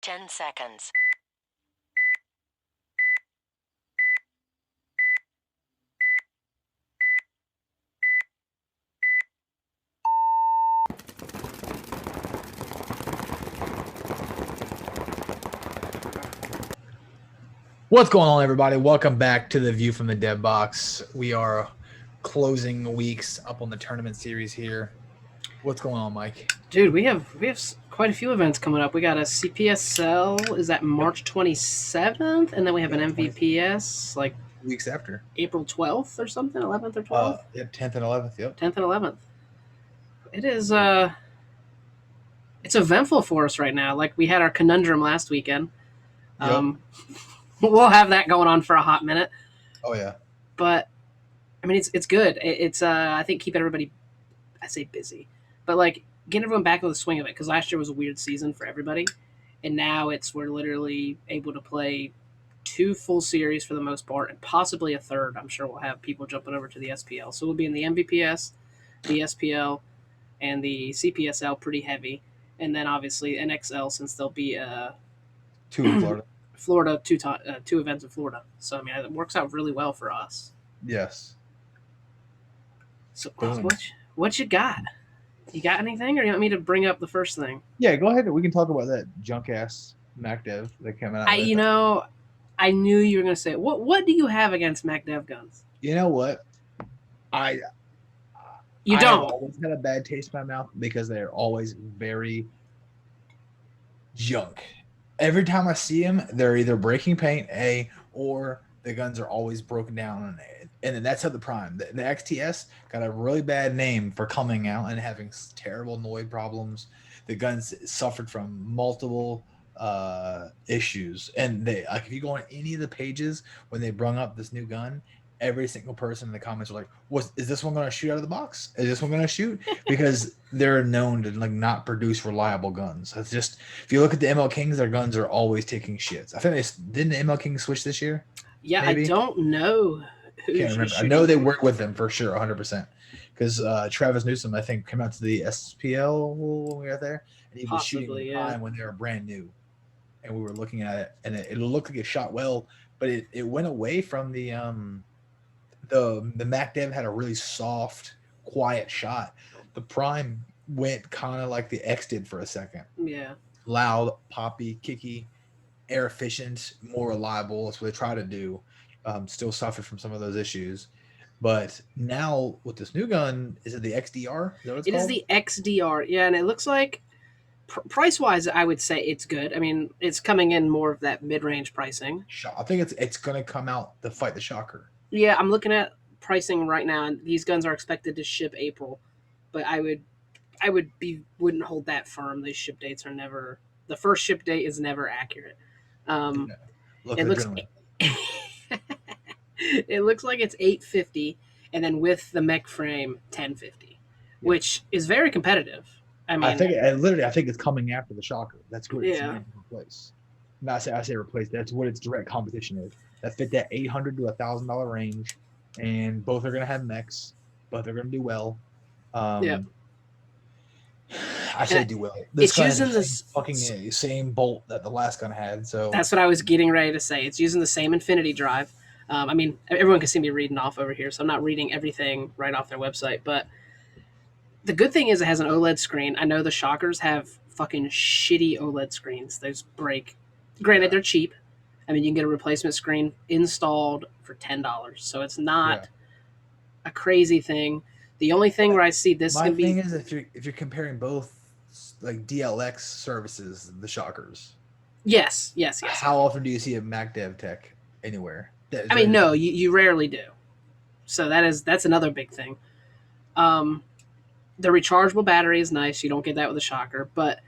10 seconds. What's going on, everybody? Welcome back to the View from the Dev Box. We are closing weeks up on the tournament series here. What's going on, Mike? Dude, we have quite a few events coming up. We got a CPSL is that March 27th, and then we have an MVPS like Weeks after. April 12th or something, 11th or 12th. Yep, 10th and 11th. Yep. 10th and 11th. It is it's eventful for us right now. Like we had our conundrum last weekend. Yep. We'll have that going on for a hot minute. Oh yeah. But I mean, it's good. It's I think keep everybody, I say busy, but like get everyone back in the swing of it, because last year was a weird season for everybody, and now we're literally able to play 2 full series for the most part, and possibly a third. I'm sure we'll have people jumping over to the SPL, so we'll be in the MVPS, the SPL, and the CPSL pretty heavy, and then obviously NXL, since there'll be 2 in Florida. Florida, 2 events in Florida. So I mean, it works out really well for us. Yes. So what you got? You got anything, or you want me to bring up the first thing? Yeah, go ahead. We can talk about that junk ass MacDev that came out. I knew you were going to say it. What do you have against MacDev guns? You know what? I don't. I've always had a bad taste in my mouth because they're always very junk. Every time I see them, they're either breaking paint, or the guns are always broken down. And then that's how the Prime. The XTS got a really bad name for coming out and having terrible noise problems. The guns suffered from multiple issues. And they, like, if you go on any of the pages when they brung up this new gun, every single person in the comments are like, is this one going to shoot out of the box? Is this one going to shoot? Because they're known to like not produce reliable guns. It's just, if you look at the ML Kings, their guns are always taking shits. I think didn't the ML Kings switch this year? Yeah, maybe? I don't know. Can't remember. I know they work with them for sure, 100%. Because Travis Newsom, I think, came out to the SPL when we were there, and he was shooting the Prime when they were brand new. And we were looking at it, and it looked like it shot well, but it went away from the MacDev had a really soft, quiet shot. The Prime went kind of like the X did for a second. Yeah. Loud, poppy, kicky, air efficient, more reliable. That's what they try to do. Still suffered from some of those issues. But now with this new gun, is it the XDR? Is that what it's called? Is the XDR. Yeah, and it looks like price-wise, I would say it's good. I mean, it's coming in more of that mid-range pricing. I think it's going to come out to fight the Shocker. Yeah, I'm looking at pricing right now, and these guns are expected to ship April, but I wouldn't hold that firm. These ship dates are never, the first ship date is never accurate. It looks like it's $850, and then with the mech frame $1050, which is very competitive. I mean, I think it's coming after the Shocker. That's what it's meant to replace. I say replace. That's what its direct competition is. That fit that $800 to $1,000 range, and both are going to have mechs. Both are going to do well. I say do well. This gun using the same bolt that the last gun had. So that's what I was getting ready to say. It's using the same Infinity drive. I mean, everyone can see me reading off over here, so I'm not reading everything right off their website. But the good thing is it has an OLED screen. I know the Shockers have fucking shitty OLED screens. Those break. Granted, they're cheap. I mean, you can get a replacement screen installed for $10, so it's not a crazy thing. The only thing where I see this my thing is if you're comparing both like DLX services, the Shockers. Yes. How often do you see a MacDev tech anywhere? I mean, no, you rarely do. So that's another big thing. The rechargeable battery is nice. You don't get that with a Shocker, but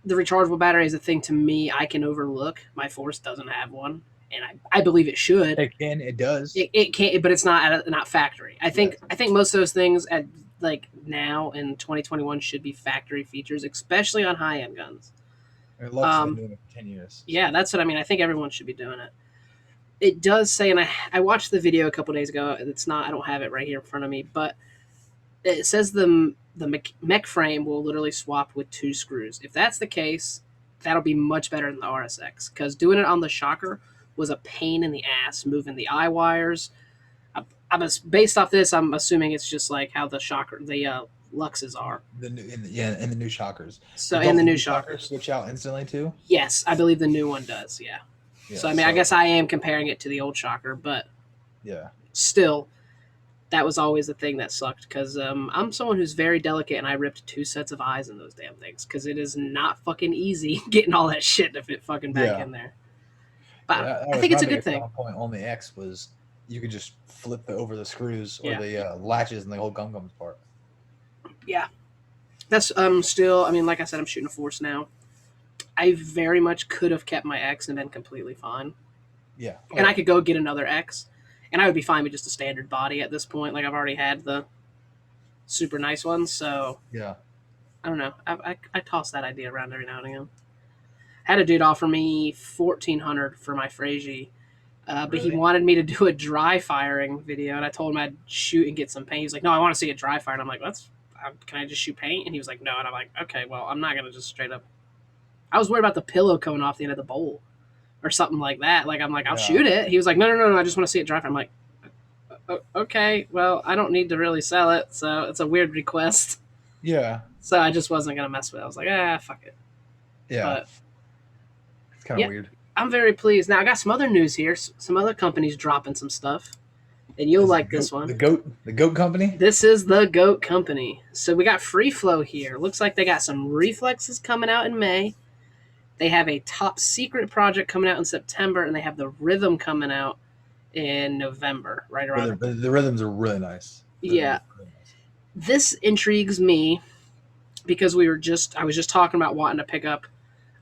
the rechargeable battery is a thing to me I can overlook. My Force doesn't have one, and I believe it should. It does. It can, but it's not factory. I think most of those things at like now in 2021 should be factory features, especially on high end guns. Lux's been doing it for 10 years. Yeah, that's what I mean. I think everyone should be doing it. It does say, and I watched the video a couple days ago. It's not. I don't have it right here in front of me, but it says the mech frame will literally swap with 2 screws. If that's the case, that'll be much better than the RSX because doing it on the shocker was a pain in the ass, moving the eye wires. Based off this, I'm assuming it's just like how the shocker, the Luxes are. In the new shockers. So Don't and the new shockers shocker, switch out instantly too? yes, I believe the new one does. Yeah. Yeah. So I mean, I guess I am comparing it to the old shocker, but yeah. still, that was always the thing that sucked because I'm someone who's very delicate, and I ripped 2 sets of eyes in those damn things because it is not fucking easy getting all that shit to fit fucking back in there. But That I think was it's a my good biggest thing. selling point on the X was you could just flip over the screws or Yeah. the latches and the whole gun comes apart. Yeah, that's still. I mean, like I said, I'm shooting a Force now. I very much could have kept my X and been completely fine. Yeah. And I could go get another X, and I would be fine with just a standard body at this point. Like I've already had the super nice ones, so Yeah. I don't know. I toss that idea around every now and again. Had a dude offer me 1,400 for my Frazy, but he Really? wanted me to do a dry firing video, and I told him I'd shoot and get some paint. He was like, "No, I want to see it dry fire," and I'm like, can I just shoot paint?" And he was like, "No," and I'm like, "Okay, well, I'm not gonna just straight up." I was worried about the pillow coming off the end of the bowl or something like that. Like I'm like, I'll shoot it. He was like, no, I just want to see it dry fire. I'm like, okay, well, I don't need to really sell it, so it's a weird request. Yeah. So I just wasn't gonna mess with it. I was like, fuck it. Yeah. But it's kind of weird. I'm very pleased. Now I got some other news here. Some other companies dropping some stuff, and you'll like this one. The goat company. This is the Goat Company. So we got Free Flow here. Looks like they got some reflexes coming out in May. They have a top secret project coming out in September, and they have the Rhythm coming out in November, right around. The rhythms are really nice. Yeah. Really nice. This intrigues me because I was just talking about wanting to pick up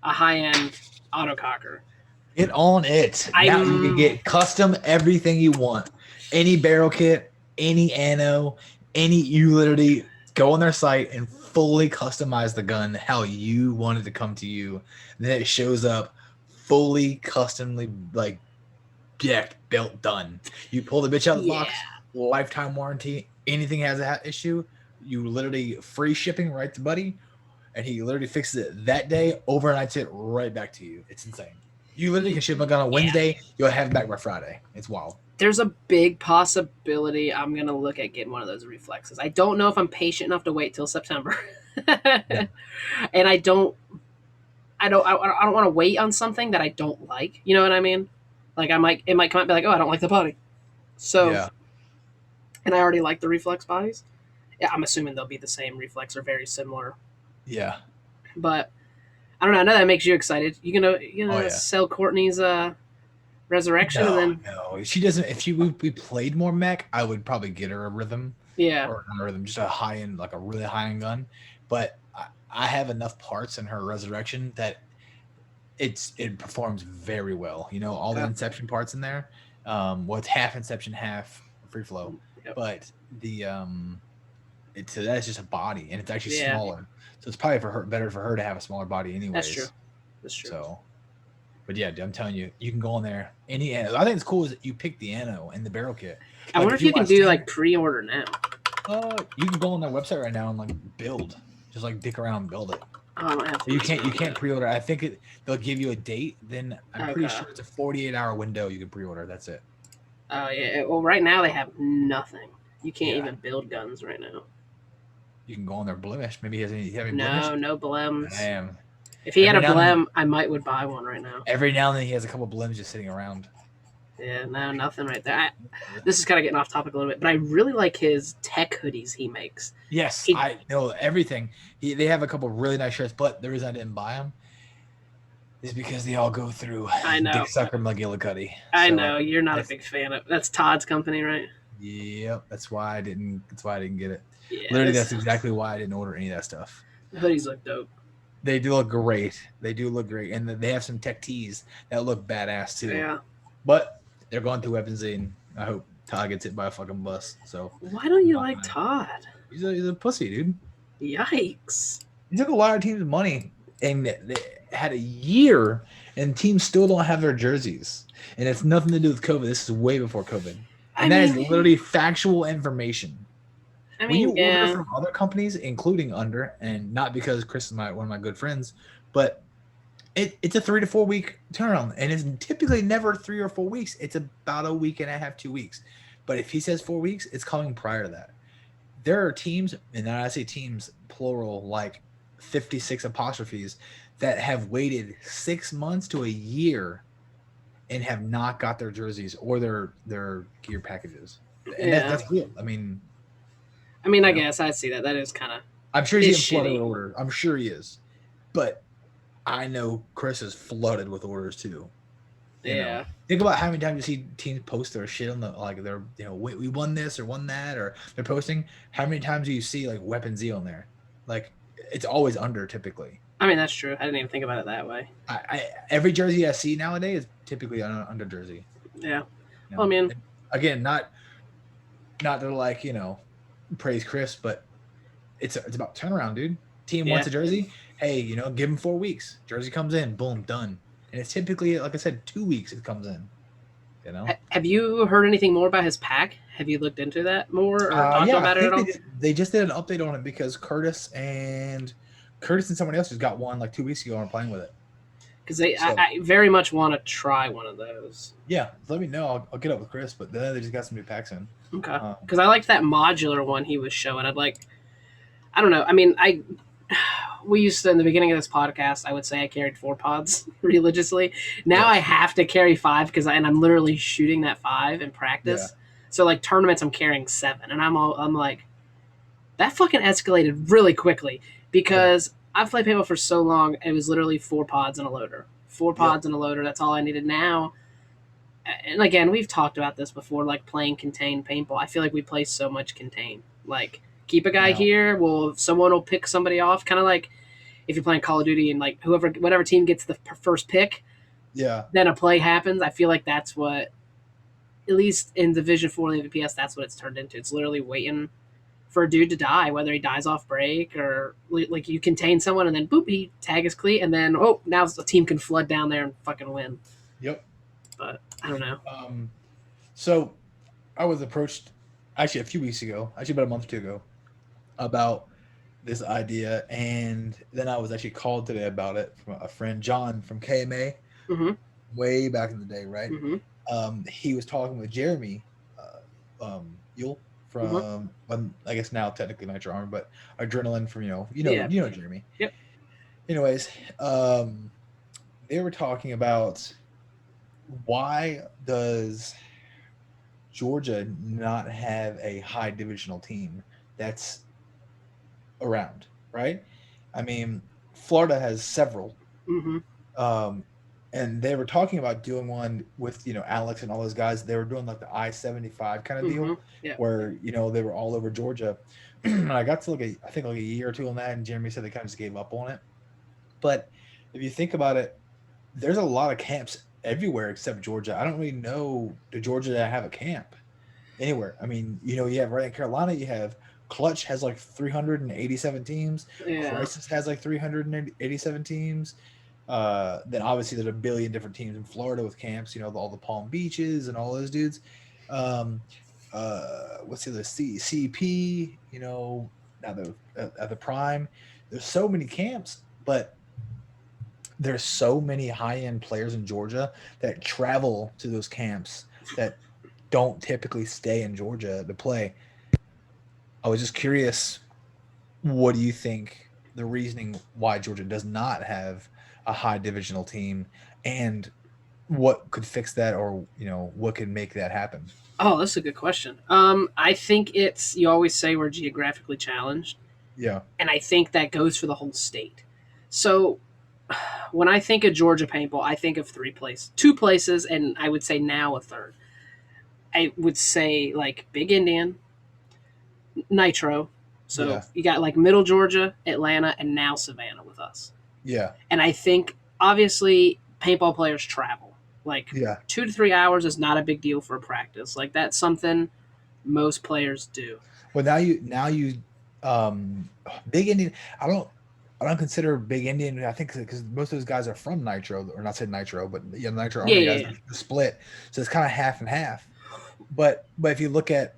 a high-end autococker. Get on it. Now you can get custom everything you want. Any barrel kit, any ammo, you literally go on their site and fully customize the gun how you want it to come to you. Then it shows up fully customly, like decked, built, done. You pull the bitch out of the box, lifetime warranty. Anything has a issue, you literally free shipping right to Buddy, and he literally fixes it that day, overnights it right back to you. It's insane. You literally can ship a gun on Wednesday, you'll have it back by Friday. It's wild. There's a big possibility I'm going to look at getting one of those reflexes. I don't know if I'm patient enough to wait till September. And I don't want to wait on something that I don't like. You know what I mean? Like it might come out and be like, oh, I don't like the body. So, and I already like the reflex bodies. Yeah, I'm assuming they'll be the same reflex or very similar. Yeah. But I don't know. I know that makes you excited. You gonna sell Courtney's Resurrection? No, she doesn't. If we played more mech, I would probably get her a Rhythm. Yeah. Or not a Rhythm, just a high end, like a really high end gun. But I have enough parts in her Resurrection that it performs very well. You know, all the Inception parts in there. It's half Inception, half Free Flow. Yep. But that's just a body, and it's actually smaller. So it's probably better for her to have a smaller body anyways. That's true. So, but yeah, I'm telling you, you can go on there. I think it's cool is that you pick the ammo and the barrel kit. I wonder if you can do like pre-order now. You can go on their website right now and like build, just like dick around and build it. Oh, I might have to. You can't pre-order. I think they'll give you a date. Then I'm pretty sure it's a 48-hour window you can pre-order. That's it. Oh yeah. Well, right now they have nothing. You can't even build guns right now. You can go on their blemish. Maybe he has any blemish? No blems. Damn. If he had a blem, I would buy one right now. Every now and then he has a couple blems just sitting around. Yeah, no, nothing right there. This is kind of getting off topic a little bit, but I really like his tech hoodies he makes. Yes, I know everything. They have a couple really nice shirts, but the reason I didn't buy them is because they all go through Dick Sucker McGillicuddy. I know you're not a big fan of. That's Todd's company, right? Yep, that's why I didn't get it. Yeah, literally, that's exactly why I didn't order any of that stuff. The hoodies look dope. They do look great. And they have some tech tees that look badass too. Yeah, but they're going through Weapons and I hope Todd gets hit by a fucking bus. So why don't you like Todd? He's a pussy, dude. Yikes! He took a lot of teams' money and they had a year, and teams still don't have their jerseys. And it's nothing to do with COVID. This is way before COVID. And that is literally factual information. I mean, when you order from other companies, including Under, and not because Chris is one of my good friends, but It's a 3 to 4 week turnaround, and it's typically never 3 or 4 weeks. It's about a week and a half, 2 weeks. But if he says 4 weeks, it's coming prior to that. There are teams, and I say teams plural, like 56 apostrophes, that have waited 6 months to a year and have not got their jerseys or their gear packages, and Yeah. that's real. I mean, I mean, you I know, guess I see that. That is kind of I'm sure he's is getting flooded with shitty. orders. I'm sure he is, but I know Chris is flooded with orders too. You know, Yeah. think about how many times you see teams post their shit on the like they're we won this or won that or they're posting. How many times do you see like Weapon Z on there? Like it's always under typically. I mean, that's true. I didn't even think about it that way. I every jersey I see nowadays is typically under jersey. Yeah. You Well, I know, mean, and again, not to like praise Chris, but it's about turnaround, dude. Team yeah. wants a jersey. Hey, give him 4 weeks. Jersey comes in, boom, done. And it's typically, like I said, 2 weeks it comes in. You know. Have you heard anything more about his pack? Have you looked into that more or talked Yeah, I about it at think all? they just did an update on it because Curtis and someone else just got one like 2 weeks ago and are playing with it. Because So I very much want to try one of those. yeah, let me know. I'll get up with Chris, but then they just got some new packs in. Okay. Um, Because I liked that modular one he was showing. I don't know. I mean, we used to in the beginning of this podcast. I would say I carried 4 pods religiously. Now I yes, have to carry 5 and I'm literally shooting that 5 in yeah, practice. So like tournaments, I'm carrying 7, and I'm like that fucking escalated really quickly yeah, because I've played paintball for so long. It was literally 4 pods and a loader. Four yep, pods and a loader. That's all I needed now. And again, we've talked about this before, like playing contained paintball. I feel like we play so much contained. Like keep a guy now, here. Well, someone will pick somebody off. Kind of like if you're playing Call of Duty and like whatever team gets the first pick, yeah, then a play happens. I feel like that's what, at least in Division 4 of the VPS, that's what it's turned into. It's literally waiting for a dude to die, whether he dies off break or like you contain someone and then boop, he tag his cleat, and then now the team can flood down there and fucking win. yep. But I don't know. Um, so I was approached actually a few weeks ago, actually about a month or two ago, about this idea, and then I was actually called today about it from a friend, John from KMA, Mm-hmm. way back in the day, right? Mm-hmm. He was talking with Jeremy Yule Mm-hmm. from, I guess now technically Nitro Armor, but Adrenaline from Yeah. Jeremy. Yep. Anyways, they were talking about why does Georgia not have a high divisional team that's around, right? I mean, Florida has several, Mm-hmm. um, and they were talking about doing one with Alex and all those guys. They were doing like the I-75 kind of Mm-hmm. deal, Yeah. where they were all over Georgia. And I got to look at I think like a year or two on that, and Jeremy said they kind of just gave up on it. But if you think about it, there's a lot of camps everywhere except Georgia. I don't really know the Georgia that have a camp anywhere. I mean, you have right in Carolina, you have Clutch has like 387 teams. Yeah. Crisis has like 387 teams. Then obviously there's a billion different teams in Florida with camps. All the Palm Beaches and all those dudes. Um, what's the other CP? Now at the Prime. There's so many camps, but there's so many high end players in Georgia that travel to those camps that don't typically stay in Georgia to play. I was just curious, what do you think the reasoning why Georgia does not have a high divisional team, and what could fix that, or what could make that happen? Oh, that's a good question. I think it's, you always say we're geographically challenged, Yeah, and I think that goes for the whole state. So when I think of Georgia paintball, I think of 2 places, and I would say now a third. I would say like Big Indian, Nitro. So yeah, you got like Middle Georgia, Atlanta, and now Savannah with us. yeah, And I think obviously paintball players travel. Like yeah. 2 to 3 hours is not a big deal for a practice. Like that's something most players do. Well, now you Big Indian. I don't consider Big Indian. I think because most of those guys are from Nitro, or not said Nitro, but Nitro Yeah, Army yeah, guys yeah. are split, so it's kind of half and half. But if you look at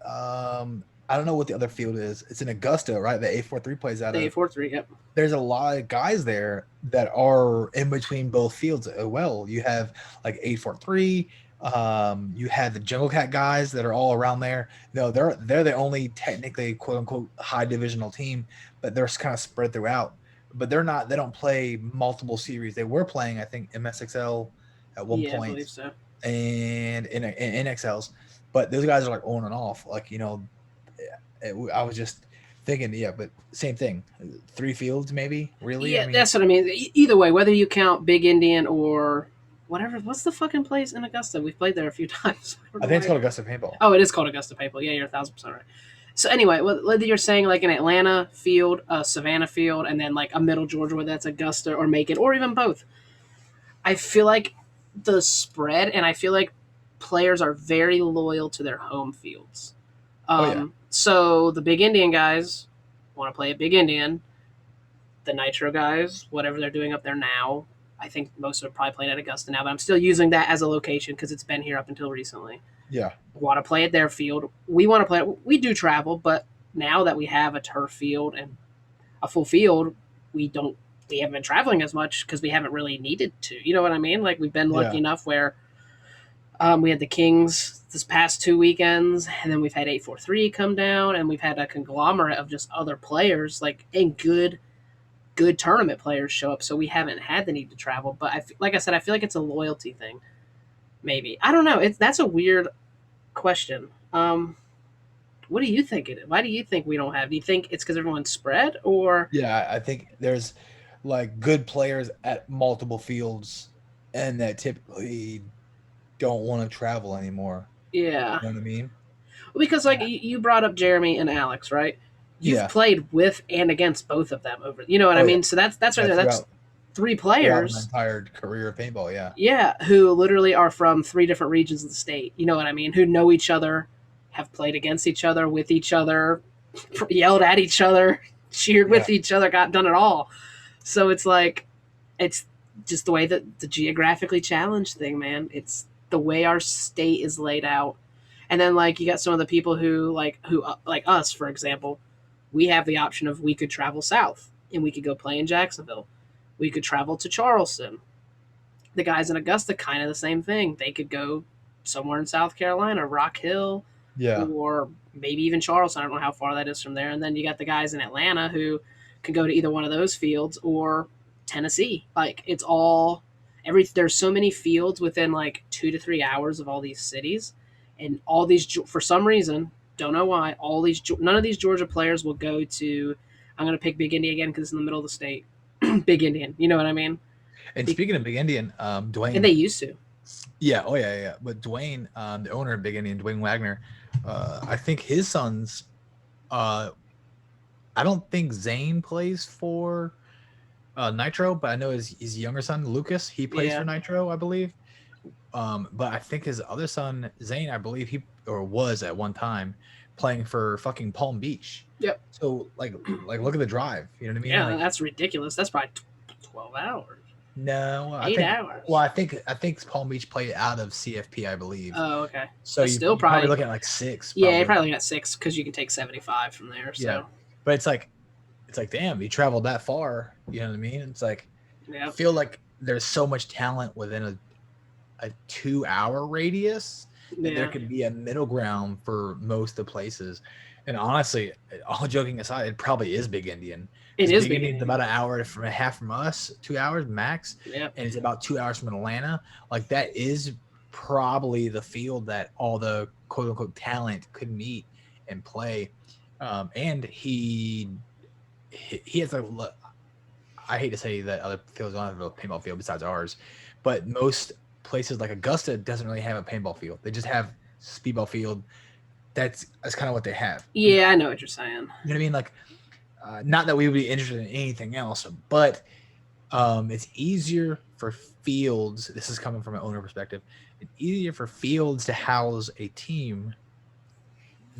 I don't know what the other field is. It's in Augusta, right? The 843 plays out The of. 843. Yep. There's a lot of guys there that are in between both fields. Well, you have like 843. You have the Jungle Cat guys that are all around there. No, they're the only technically quote unquote high divisional team, but they're kind of spread throughout. But they're not. They don't play multiple series. They were playing, I think, MSXL at one Yeah, I believe point, so. and in NXLs. But those guys are like on and off. Like I was just thinking, yeah, but same thing. Three fields, maybe. Really? I Yeah, mean, that's what I mean. Either way, whether you count Big Indian or whatever, what's the fucking place in Augusta? We've played there a few times. I don't I know think it's why. called Augusta Paintball. Oh, it is called Augusta Paintball. Yeah, you're 1,000% right. So anyway, whether you're saying like an Atlanta field, a Savannah field, and then like a Middle Georgia where that's Augusta or Macon, or even both, I feel like the spread, and I feel like players are very loyal to their home fields. Oh yeah, So the Big Indian guys want to play at Big Indian. The Nitro guys, whatever they're doing up there now, I think most of them are probably playing at Augusta now, but I'm still using that as a location because it's been here up until recently. yeah, Want to play at their field. We want to play. We do travel, but now that we have a turf field and a full field, we don't. We haven't been traveling as much because we haven't really needed to. You know what I mean? Like we've been lucky yeah, enough where we had the Kings this past 2 weekends, and then we've had 843 come down, and we've had a conglomerate of just other players, like and good tournament players show up. So we haven't had the need to travel. But like I said, I feel like it's a loyalty thing. Maybe I don't know. That's a weird question. What do you think it is? Why do you think we don't have? Do you think it's because everyone's spread, or yeah. I think there's like good players at multiple fields, and that typically don't want to travel anymore. yeah? You know what I mean? Because like you brought up Jeremy and Alex, right? You've Yeah. played with and against both of them over. You know what I Oh yeah. mean? So that's right Yeah. there. That's three Throughout my players. entire career of paintball. Yeah. Yeah, who literally are from three different regions of the state. You know what I mean? Who know each other, have played against each other, with each other, yelled at each other, cheered Yeah. with each other, got done it all. So it's like, it's just the way that the geographically challenged thing, man. It's the way our state is laid out. And then like you got some of the people who like us, for example, we have the option of we could travel south and we could go play in Jacksonville. We could travel to Charleston. The guys in Augusta, kind of the same thing. They could go somewhere in South Carolina, Rock Hill, Yeah. or maybe even Charleston. I don't know how far that is from there. And then you got the guys in Atlanta who can go to either one of those fields or Tennessee. Like it's all there's so many fields within like 2 to 3 hours of all these cities, and all these for some reason don't know why none of these Georgia players will go to. I'm going to pick Big Indian again because it's in the middle of the state. Big Indian, you know what I mean? And speaking of Big Indian, And they Dwayne. used to. Yeah. Oh yeah. Yeah. But Dwayne, the owner of Big Indian, Dwayne Wagner, I think his sons. Uh, I don't think Zane plays for Nitro, but I know his younger son Lucas, he plays Yeah. for Nitro, I believe. But I think his other son Zane, I believe he or was at one time playing for fucking Palm Beach. Yep. So like look at the drive. You know what I mean? Yeah, Like that's ridiculous. That's probably 12 hours. no, I 8 think. hours. Well, I think Palm Beach played out of CFP, I believe. Oh, okay. So That's still you probably probably. looking at like six. Yeah, Probably. you're probably looking at 6 because you can take 75 from there. Yeah, So, but it's like damn, you traveled that far. You know what I mean? It's like I yeah. feel like there's so much talent within a 2 hour radius that there Yeah. could be a middle ground for most of the places. And honestly, all joking aside, it probably is Big Indian. It 'Cause is Big Big Indian's Indian. about an hour from a half from us, 2 hours max, Yeah. and it's about 2 hours from Atlanta. Like that is probably the field that all the quote unquote talent could meet and play. And he has like I hate to say that other fields don't have a paintball field besides ours, but most places like Augusta doesn't really have a paintball field. They just have speedball field. That's kind of what they have. Yeah, I know what you're saying. You know what I mean? Like, not that we would be interested in anything else, but it's easier for fields. This is coming from an owner perspective. It's easier for fields to house a team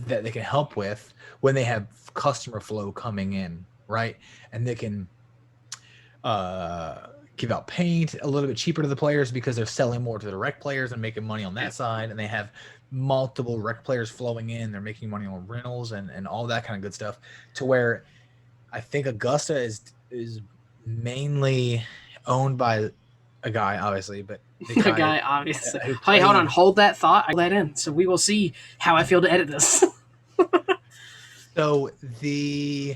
that they can help with when they have customer flow coming in, right? And they can give out paint a little bit cheaper to the players because they're selling more to the rec players and making money on that side, and they have multiple rec players flowing in. They're making money on rentals and all that kind of good stuff. To where I think Augusta is mainly owned by a guy, obviously, but the The guy guy, obviously. who Hey, hold on, played. hold that thought. I let in, so we will see how I feel to edit this. So the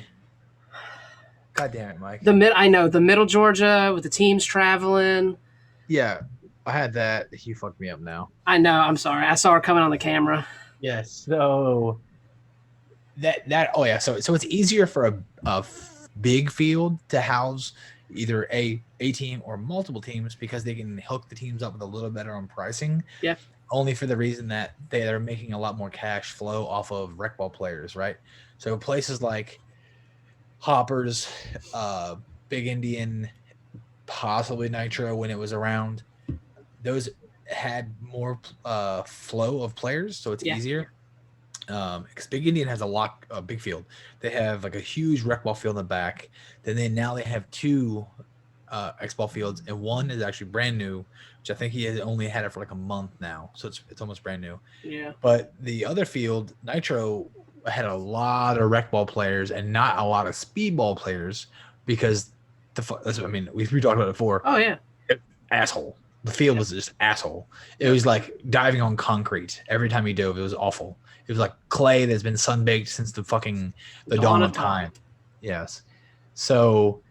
God damn it, Mike. I know the Middle Georgia with the teams traveling. Yeah, I had that. You fucked me up now. I know. I'm sorry. I saw her coming on the camera. Yes. So that oh yeah. So it's easier for a big field to house either a team or multiple teams because they can hook the teams up with a little better on pricing. Yeah. Only for the reason that they are making a lot more cash flow off of rec ball players, right? So places like Hoppers, Big Indian, possibly Nitro when it was around, those had more flow of players, so it's easier. Because Big Indian has a big field. They have like a huge rec ball field in the back. Then now they have two X ball fields, and one is actually brand new, which I think he has only had it for like a month now, so it's almost brand new. Yeah. But the other field, Nitro, had a lot of rec ball players and not a lot of speedball players because I mean we talked about it before. Oh yeah. Asshole. The field was just asshole. It was like diving on concrete every time he dove. It was awful. It was like clay that's been sunbaked since the dawn of time. Yes. So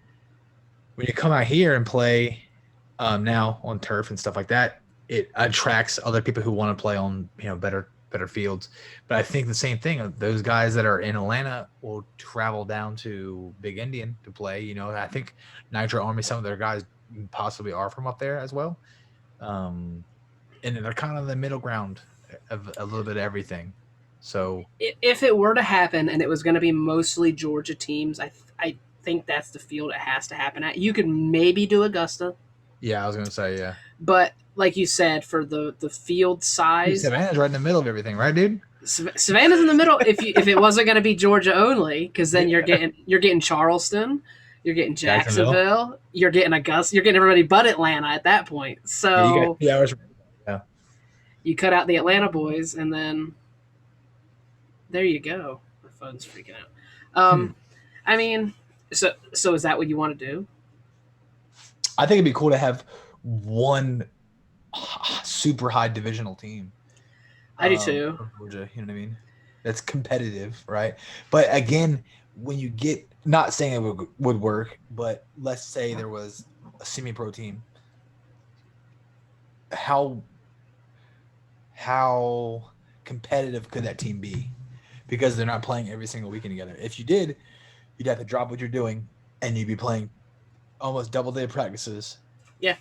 when you come out here and play now on turf and stuff like that, it attracts other people who want to play on better fields. But I think the same thing. Those guys that are in Atlanta will travel down to Big Indian to play. I think Nitro Army, some of their guys possibly are from up there as well. And they're kind of the middle ground of a little bit of everything. So if it were to happen and it was going to be mostly Georgia teams, I think that's the field it has to happen at. You could maybe do Augusta. Yeah, I was going to say, yeah. But like you said, for the field size, Savannah's right in the middle of everything, right, dude? Savannah's in the middle. If it wasn't going to be Georgia only, because then you're getting Charleston, you're getting Jacksonville, you're getting Augusta, you're getting everybody but Atlanta at that point. So you got 2 hours. Yeah. You cut out the Atlanta boys, and then there you go. My phone's freaking out. I mean, so is that what you want to do? I think it'd be cool to have one super high divisional team. I do too. Georgia, you know what I mean? That's competitive, right? But again, when you get, not saying it would work, but let's say there was a semi-pro team. How competitive could that team be? Because they're not playing every single weekend together. If you did, you'd have to drop what you're doing, and you'd be playing almost double day practices. Yeah.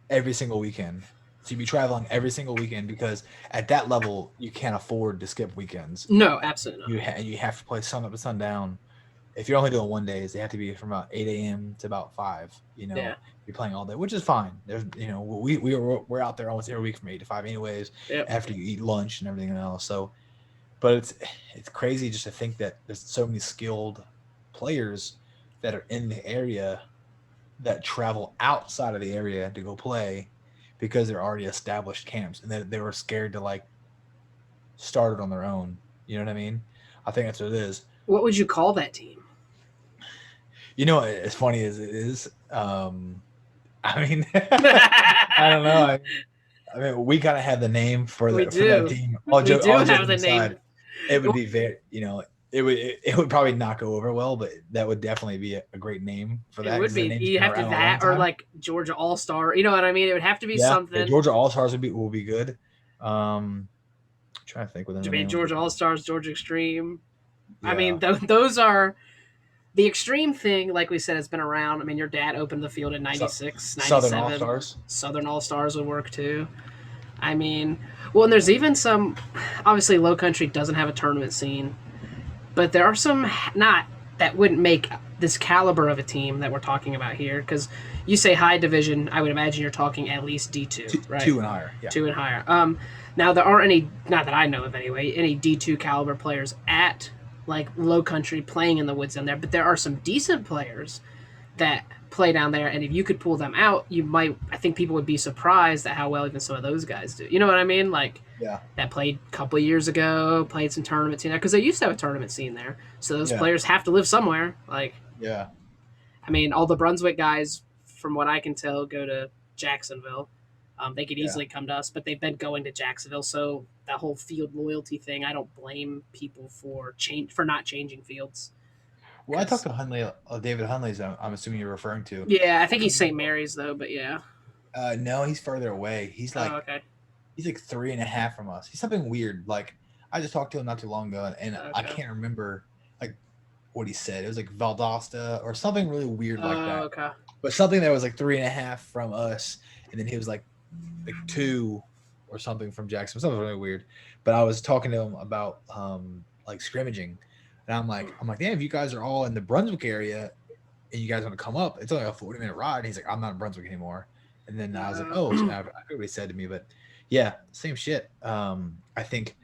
Every single weekend. So you'd be traveling every single weekend because at that level, you can't afford to skip weekends. No, absolutely not. You have to play sun up to sundown. If you're only doing 1 day, they have to be from about 8 a.m. to about 5. You're playing all day, which is fine. There's, we're out there almost every week from 8 to 5 anyways, after you eat lunch and everything else. So, but it's crazy just to think that there's so many skilled players that are in the area that travel outside of the area to go play because they're already established camps and they were scared to start it on their own. You know what I mean? I think that's what it is. What would you call that team? As funny as it is, I mean, I don't know. I mean, we kind of have the name for that team. We do have the name. It would be very, it would probably not go over well, but that would definitely be a great name for that. It would be. You have to that or like Georgia All Star. You know what I mean? It would have to be something. Yeah, Georgia All Stars will be good. I'm trying to think with the Georgia All Stars, Georgia Extreme. Yeah. I mean, those are the Extreme thing. Like we said, has been around. I mean, your dad opened the field in 96, 97. Southern All Stars. Southern All Stars would work too. I mean, well, and there's even some. Obviously, Low Country doesn't have a tournament scene, but there are some that wouldn't make this caliber of a team that we're talking about here. Because you say high division, I would imagine you're talking at least D2, right? 2 and higher. Yeah. 2 and higher. Now there aren't any, not that I know of anyway, any D2 caliber players at Low Country playing in the woods in there, but there are some decent players that play down there, and if you could pull them out, you might. I think people would be surprised at how well even some of those guys do. You know what I mean? Like Yeah. that played a couple of years ago, played some tournament scene there because they used to have a tournament scene there. So those Yeah. players have to live somewhere. Like, Yeah. I mean, all the Brunswick guys, from what I can tell, go to Jacksonville. They could Yeah. easily come to us, but they've been going to Jacksonville. So that whole field loyalty thing, I don't blame people for not changing fields. Well, I talked to Hunley, David Hunley's. I'm assuming you're referring to. Yeah, I think he's St. Mary's though, but yeah. No, he's further away. He's like Okay. he's like 3.5 from us. He's something weird. Like I just talked to him not too long ago, and I Okay. can't remember like what he said. It was like Valdosta or something really weird like that. Okay. But something that was like 3.5 from us, and then he was like 2 or something from Jackson. Something really weird. But I was talking to him about like scrimmaging, and I'm like, damn, if you guys are all in the Brunswick area and you guys want to come up, it's only a 40-minute ride. And he's like, I'm not in Brunswick anymore. And then I was like, oh, so I forget what he said to me, but yeah, same shit. I think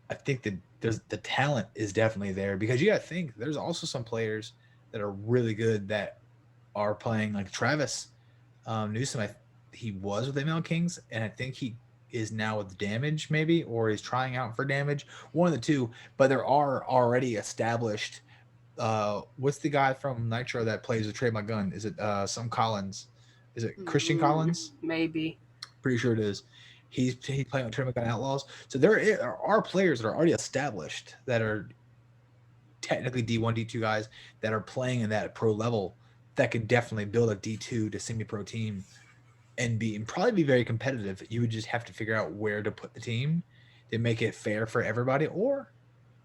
that there's the talent is definitely there because you got to think there's also some players that are really good that are playing like Travis Newsom. He was with ML Kings, and I think he is now with Damage, maybe, or he's trying out for Damage. One of the two, but there are already established. What's the guy from Nitro that plays with Trade My Gun? Is it some Collins? Is it Christian Collins? Maybe. Pretty sure it is. He's playing with Trade My Gun Outlaws. So there are players that are already established that are technically D1, D2 guys that are playing in that pro level that could definitely build a D2 to semi-pro team and probably be very competitive. You would just have to figure out where to put the team to make it fair for everybody, or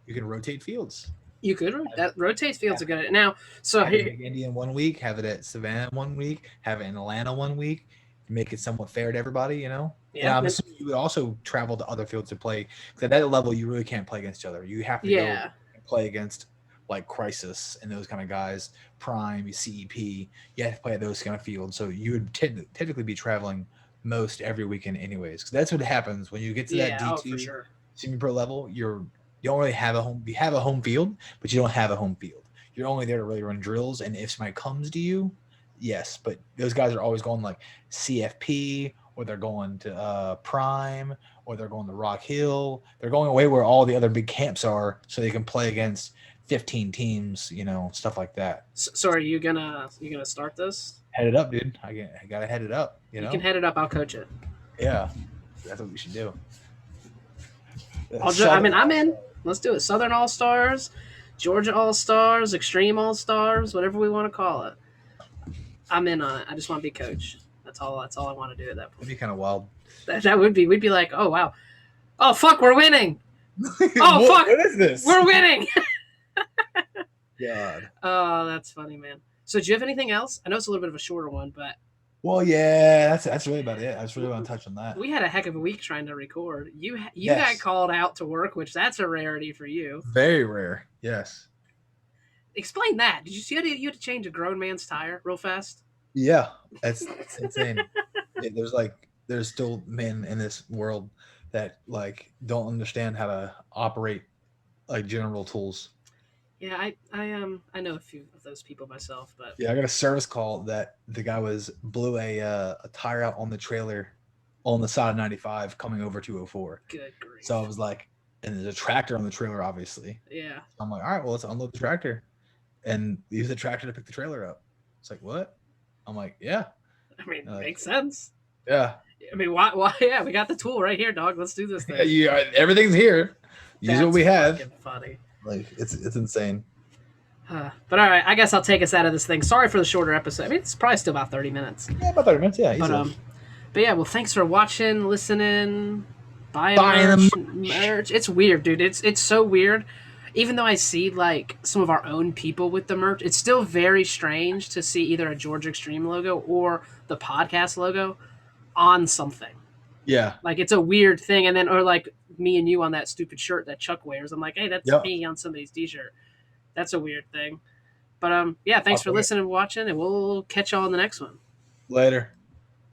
you can rotate fields. You could rotate fields are good at it now. So have it in Indian 1 week, have it at Savannah 1 week, have it in Atlanta 1 week, make it somewhat fair to everybody, you know. Yeah, and I'm assuming you would also travel to other fields to play. Because at that level, you really can't play against each other. You have to go and play against like Crisis and those kind of guys, Prime, CEP. You have to play at those kind of fields. So you would typically be traveling most every weekend, anyways. Because that's what happens when you get to that D2 semi-pro level. You don't really have a home. You have a home field, but you don't have a home field. You're only there to really run drills. And if somebody comes to you, yes, but those guys are always going like CFP, or they're going to Prime, or they're going to Rock Hill. They're going away where all the other big camps are, so they can play against 15 teams, you know, stuff like that. So are you gonna start this? Head it up, dude. I gotta head it up. You know, can head it up. I'll coach it. Yeah, that's what we should do. I'm in. Let's do it. Southern All Stars, Georgia All Stars, Extreme All Stars, whatever we want to call it. I'm in on it. I just want to be coach. That's all I want to do at that point. That'd be kind of wild. That would be. We'd be like, oh wow, oh fuck, we're winning. Oh fuck, what is this? We're winning. God. Oh, that's funny, man. So, do you have anything else? I know it's a little bit of a shorter one, but. Well, yeah, that's really about it. I just really want to touch on that. We had a heck of a week trying to record. You got called out to work, which that's a rarity for you. Very rare. Yes. Explain that. Did you see you had to change a grown man's tire real fast? Yeah, that's insane. There's still men in this world that like don't understand how to operate like general tools. Yeah, I know a few of those people myself, but yeah, I got a service call that the guy blew a tire out on the trailer on the side of 95 coming over 204. Good grief. So I was like, and there's a tractor on the trailer, obviously. Yeah. So I'm like, all right, well, let's unload the tractor and use the tractor to pick the trailer up. It's like, what? I'm like, yeah. I mean, makes sense. Yeah. I mean, why? Yeah, we got the tool right here, dog. Let's do this thing. Yeah, everything's here. Use what we have. Funny. Like it's insane. But all right, I guess I'll take us out of this thing. Sorry for the shorter episode. I mean, it's probably still about 30 minutes. Yeah, about 30 minutes. Yeah, easily. But yeah, well, thanks for watching, listening, buying merch. It's weird, dude. It's so weird. Even though I see like some of our own people with the merch, it's still very strange to see either a Georgia Extreme logo or the podcast logo on something. Yeah. Like it's a weird thing. And then, or like me and you on that stupid shirt that Chuck wears. I'm like, hey, that's me on somebody's t-shirt. That's a weird thing. But yeah, thanks for listening and watching, and we'll catch y'all on the next one. Later.